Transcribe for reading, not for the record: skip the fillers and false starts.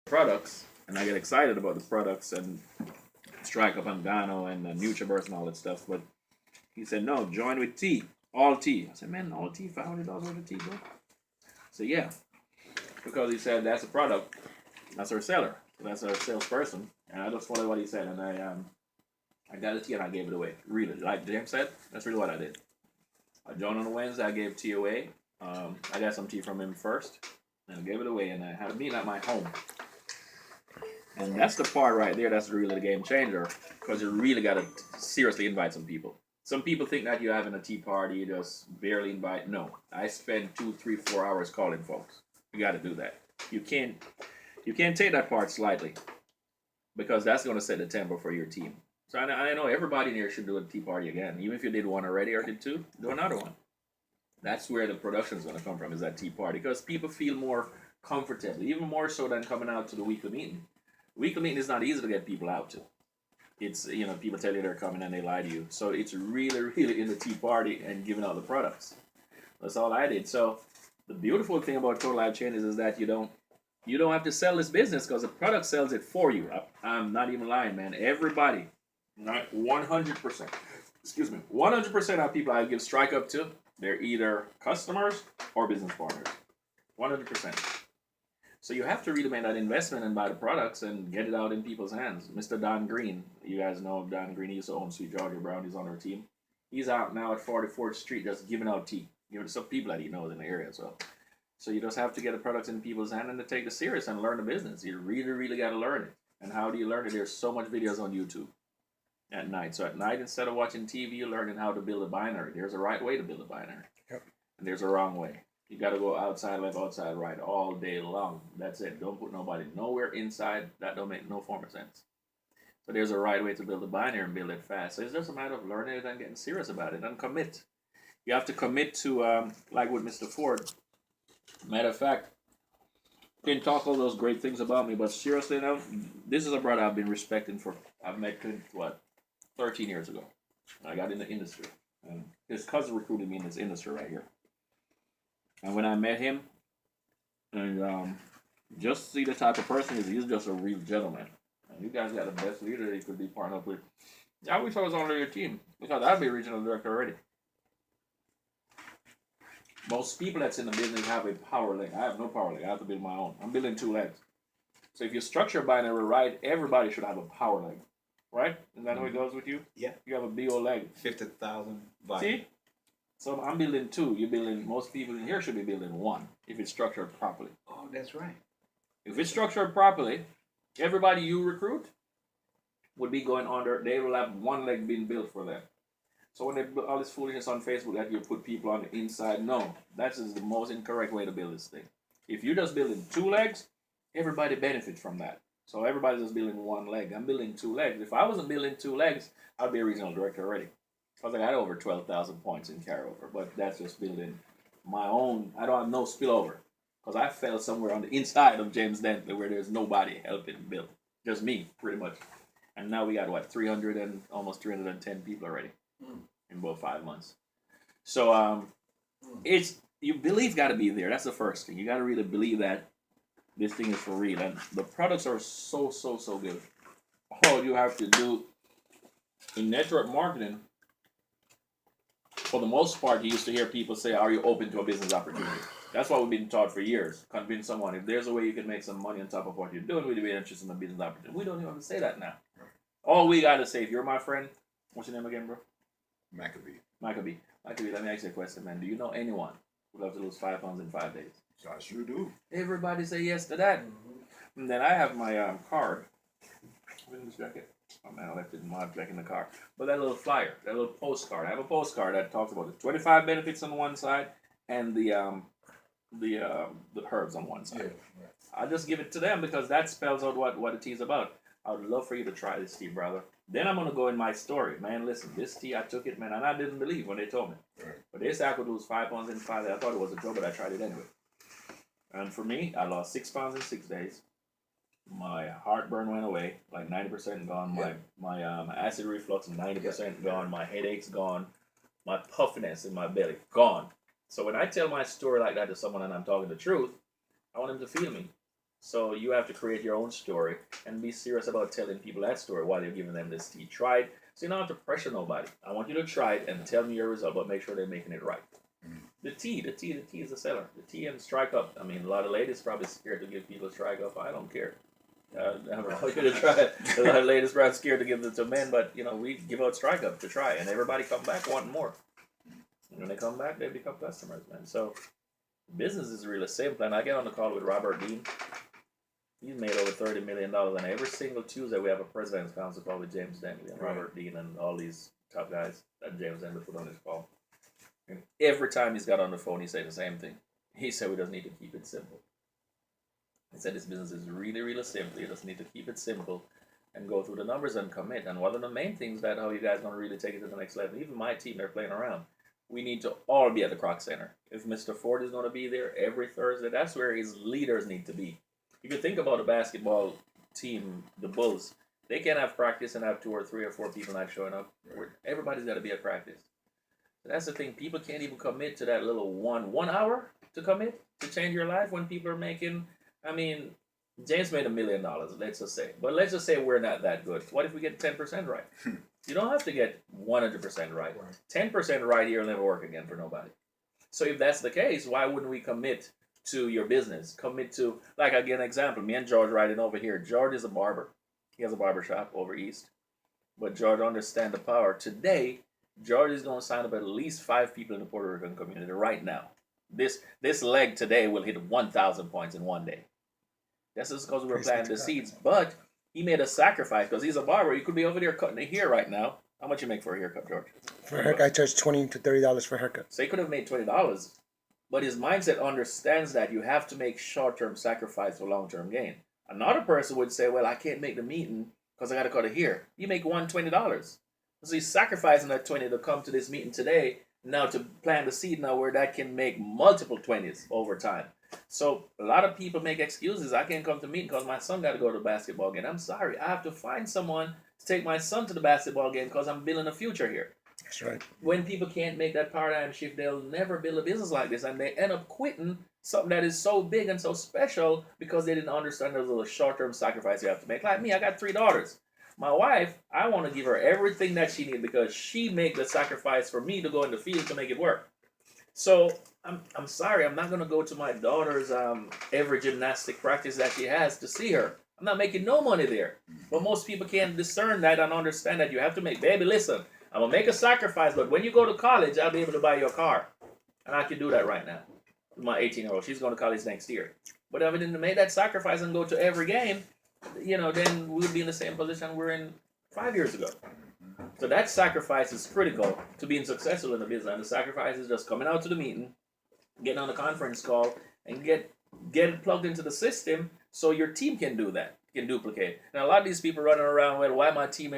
products, and I get excited about the products and Strike Up and Gano and NutriBurst and all that stuff. But he said, no, join with tea, all tea. I said, man, all tea, $500 worth of tea, bro. So yeah, because he said that's a product, that's our seller, that's our salesperson, and I just followed what he said, and I got a tea and I gave it away. Really, like James said, that's really what I did. I joined on a Wednesday, I gave tea away. I got some tea from him first, and I gave it away, and I had a meeting at my home. And that's the part right there that's really the game changer, because you really got to seriously invite some people. Some people think that you're having a tea party, you just barely invite. No, I spend 2, 3, 4 hours calling folks. You got to do that. You can't take that part slightly, because that's going to set the tempo for your team. So I know everybody in here should do a tea party again. Even if you did one already or did two, do another one. That's where the production is going to come from, is that tea party, because people feel more comfortable, even more so than coming out to the weekly meeting. Weekly meeting is not easy to get people out to. It's, people tell you they're coming and they lie to you. So it's really, really in the tea party and giving out the products. That's all I did. So the beautiful thing about Total Life Changes is that you don't have to sell this business, because the product sells it for you. I'm not even lying, man. Everybody, not 100%. Excuse me, 100% of people I give Strike Up to, they're either customers or business partners. 100%. So you have to really make that investment and buy the products and get it out in people's hands. Mr. Don Green, you guys know Don Green. He used to own Sweet Georgia Brown. He's on our team. He's out now at 44th Street just giving out tea. Giving some people that he knows in the area as well. So you just have to get the products in people's hands and to take it serious and learn the business. You really, really got to learn it. And how do you learn it? There's so much videos on YouTube at night. So at night, instead of watching TV, you're learning how to build a binary. There's a right way to build a binary. Yep. And there's a wrong way. You got to go outside, left, outside, right all day long. That's it. Don't put nobody nowhere inside. That don't make no form of sense. So there's a right way to build a binary and build it fast. So it's just a matter of learning it and getting serious about it and commit. You have to commit to, like with Mr. Ford. Matter of fact, didn't talk all those great things about me, but seriously now, this is a brother I've been respecting I've met him, 13 years ago. I got in the industry. And his cousin recruited me in this industry right here. And when I met him, and just see the type of person he's just a real gentleman. And you guys got the best leader that you could be partnered up with. I wish I was on your team, because I'd be regional director already. Most people that's in the business have a power leg. I have no power leg. I have to build my own. I'm building 2 legs. So if you structure binary right, everybody should have a power leg. Right? Is that how it goes with you? Yeah. You have a BO leg. 50,000. See? So I'm building 2. You're building, most people in here should be building 1 if it's structured properly. Oh, that's right. If it's structured properly, everybody you recruit would be going under, they will have 1 leg being built for them. So when they put all this foolishness on Facebook that you put people on the inside, no, that is the most incorrect way to build this thing. If you're just building 2 legs, everybody benefits from that. So everybody's just building 1 leg. I'm building 2 legs. If I wasn't building 2 legs, I'd be a regional director already. Because I got over 12,000 points in carryover, but that's just building my own. I don't have no spillover, because I fell somewhere on the inside of James Dentley where there's nobody helping build. Just me, pretty much. And now we got, 300 and almost 310 people already in about 5 months. So your belief got to be there. That's the first thing. You got to really believe that this thing is for real. And the products are so, so, so good. All you have to do in network marketing, for the most part, you used to hear people say, are you open to a business opportunity? That's what we've been taught for years. Convince someone, if there's a way you can make some money on top of what you're doing, we'd be interested in a business opportunity. We don't even have to say that now. All we got to say, if you're my friend, what's your name again, bro? Maccabee, let me ask you a question, man. Do you know anyone who loves to lose 5 pounds in 5 days? I sure do. Everybody say yes to that. Mm-hmm. And then I have my card. In this jacket. Oh man, I left it in my jacket in the car. But that little flyer, that little postcard. I have a postcard that talks about the 25 benefits on one side and the herbs on one side. Yeah, right. I just give it to them because that spells out what the tea is about. I would love for you to try this tea, brother. Then I'm going to go in my story. Man, listen, this tea, I took it, man, and I didn't believe when they told me. Right. But they said I could lose 5 pounds in 5 days. I thought it was a joke, but I tried it anyway. And for me, I lost 6 pounds in 6 days. My heartburn went away, like 90% gone. Yeah. My acid reflux, 90% gone. My headaches gone. My puffiness in my belly, gone. So when I tell my story like that to someone and I'm talking the truth, I want them to feel me. So you have to create your own story and be serious about telling people that story while you're giving them this tea. Try it. So you don't have to pressure nobody. I want you to try it and tell me your result, but make sure they're making it right. The tea is the seller. The tea and strike up. I mean, a lot of ladies probably scared to give people strike up. I don't care. I want you to try it. A lot of ladies probably scared to give it to men, but we give out strike up to try, and everybody come back wanting more. And when they come back, they become customers, man. So business is really simple. And I get on the call with Robert Dean. He's made over $30 million, and every single Tuesday we have a president's council call with James Dentley and Robert Dean and all these top guys that James Dentley put on his call. And every time he's got on the phone, he said the same thing. He said we just need to keep it simple. He said this business is really, really simple. You just need to keep it simple and go through the numbers and commit. And one of the main things that how you guys going to really take it to the next level, even my team, they're playing around. We need to all be at the Croc Center. If Mr. Ford is going to be there every Thursday, that's where his leaders need to be. If you think about a basketball team, the Bulls, they can't have practice and have 2 or 3 or 4 people not showing up. Everybody's got to be at practice. So that's the thing. People can't even commit to that little one hour to commit to change your life when people are making, I mean, James made $1 million, let's just say. But let's just say we're not that good. What if we get 10% right? You don't have to get 100% right. 10% right here will never work again for nobody. So if that's the case, why wouldn't we commit to your business? Commit to, like I give an example, me and George riding over here. George is a barber. He has a barber shop over east. But George understands the power. Today, George is going to sign up at least 5 people in the Puerto Rican community right now. This leg today will hit 1,000 points in one day. That's just because we're planting the seeds. But he made a sacrifice because he's a barber. He could be over there cutting a hair right now. How much you make for a haircut, George? For a haircut, I charge $20 to $30 for a haircut. So he could have made $20. But his mindset understands that you have to make short-term sacrifice for long-term gain. Another person would say, well, I can't make the meeting because I got to cut a hair. You make $120. So he's sacrificing that 20 to come to this meeting today, now to plant the seed now where that can make multiple 20s over time. So a lot of people make excuses. I can't come to meeting because my son got to go to the basketball game. I'm sorry. I have to find someone to take my son to the basketball game because I'm building a future here. That's right. When people can't make that paradigm shift, they'll never build a business like this, and they end up quitting something that is so big and so special because they didn't understand those little short-term sacrifice you have to make. Like me, I got 3 daughters. My wife, I want to give her everything that she needs because she made the sacrifice for me to go in the field to make it work. So I'm sorry, I'm not going to go to my daughter's every gymnastic practice that she has to see her. I'm not making no money there. But most people can't discern that and understand that you have to make, baby, listen, I'm going to make a sacrifice, but when you go to college, I'll be able to buy you a car. And I can do that right now. My 18-year-old, she's going to college next year. But if I didn't make that sacrifice and go to every game, then we'll be in the same position we're in 5 years ago. So that sacrifice is critical to being successful in the business. And the sacrifice is just coming out to the meeting, getting on the conference call, and get plugged into the system so your team can do that, can duplicate. And a lot of these people running around, well, why my team